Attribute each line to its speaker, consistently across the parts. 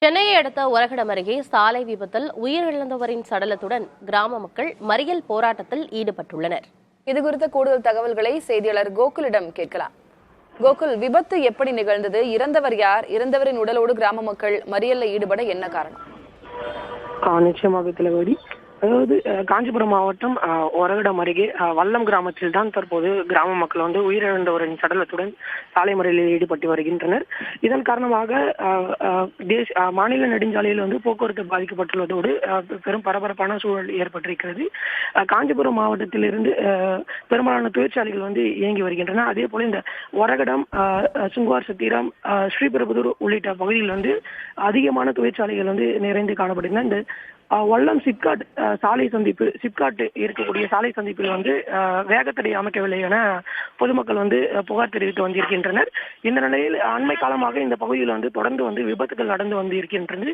Speaker 1: சென்னையை அடுத்த ஒரகடம் அருகே சாலை விபத்தில் உயிரிழந்தவரின் சடலத்துடன் கிராம மக்கள் மறியல் போராட்டத்தில் ஈடுபட்டுள்ளனர்.
Speaker 2: இதுகுறித்த கூடுதல் தகவல்களை செய்தியாளர் கோகுலிடம் கேட்கலாம். கோகுல், விபத்து எப்படி நிகழ்ந்தது? இறந்தவர் யார்? இறந்தவரின் உடலோடு கிராம மக்கள் மறியல்ல ஈடுபட என்ன காரணம்?
Speaker 3: நிச்சயமாக திலகவதி. அதாவது காஞ்சிபுரம் மாவட்டம் ஒரகடம் அருகே வல்லம் கிராமத்தில் தான் தற்போது கிராம மக்கள் உயிரிழந்தவரின் சடலத்துடன் சாலை மறியலில் ஈடுபட்டு வருகின்றனர். இதன் காரணமாக மாநில நெடுஞ்சாலையில் போக்குவரத்து பாதிக்கப்பட்டுள்ளதோடு பெரும் பரபரப்பான சூழல் ஏற்பட்டிருக்கிறது. காஞ்சிபுரம் மாவட்டத்தில் இருந்து பெரும்பாலான தொழிற்சாலைகள் இயங்கி வருகின்றன. அதே போல இந்த ஒரகடம், சுங்குவார் சத்திரம், ஸ்ரீபெரும்புதூர் உள்ளிட்ட பகுதியில் அதிகமான தொழிற்சாலைகள் நிறைந்து காணப்படுகின்றன. இந்த வல்லம் சிப்காட் சாலை சந்திப்பு, சிப்காட் இருக்கக்கூடிய சாலை சந்திப்பில் வேகத்தடை அமைக்கவில்லை என பொதுமக்கள் புகார் தெரிவித்து வந்திருக்கின்றனர். இந்த நிலையில் அண்மை காலமாக இந்த பகுதியில் தொடர்ந்து விபத்துகள் நடந்து இருக்கின்றது.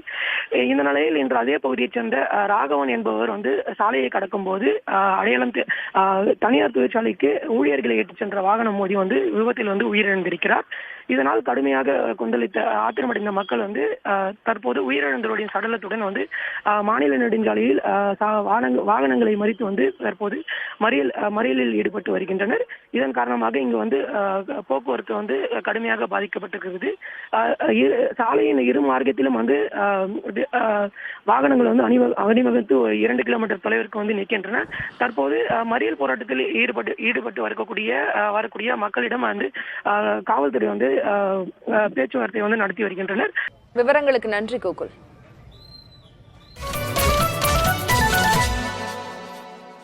Speaker 3: இந்த நிலையில் இன்று அதே பகுதியைச் சேர்ந்த ராகவன் என்பவர் சாலையை கடக்கும் போது அடையாளம் தனியார் தொழிற்சாலைக்கு ஊழியர்களை ஏற்றிச் சென்ற வாகனம் மோதி விபத்தில் உயிரிழந்திருக்கிறார். இதனால் கடுமையாக கொந்தளித்த ஆத்திரமடைந்த மக்கள் தற்போது உயிரிழந்தவருடைய சடலத்துடன் மாநில நெடுஞ்சாலையில் வாகனங்களை மறித்து தற்போது மறியலில் ஈடுபட்டு வருகின்றனர். இதன் காரணமாக இங்கு போக்குவரத்து கடுமையாக பாதிக்கப்பட்டிருக்கிறது. சாலையின் இரு மார்க்கத்திலும் வாகனங்கள் அணிவகுத்து 2 கிலோமீட்டர் தொலைவிற்கு நிற்கின்றன. தற்போது மறியல் போராட்டத்தில் ஈடுபட்டு வரக்கூடிய மக்களிடம் காவல்துறை பேச்சுவார்த்தை நடத்தி வருகின்றனர்.
Speaker 2: விவரங்களுக்கு நன்றி கோகுல்.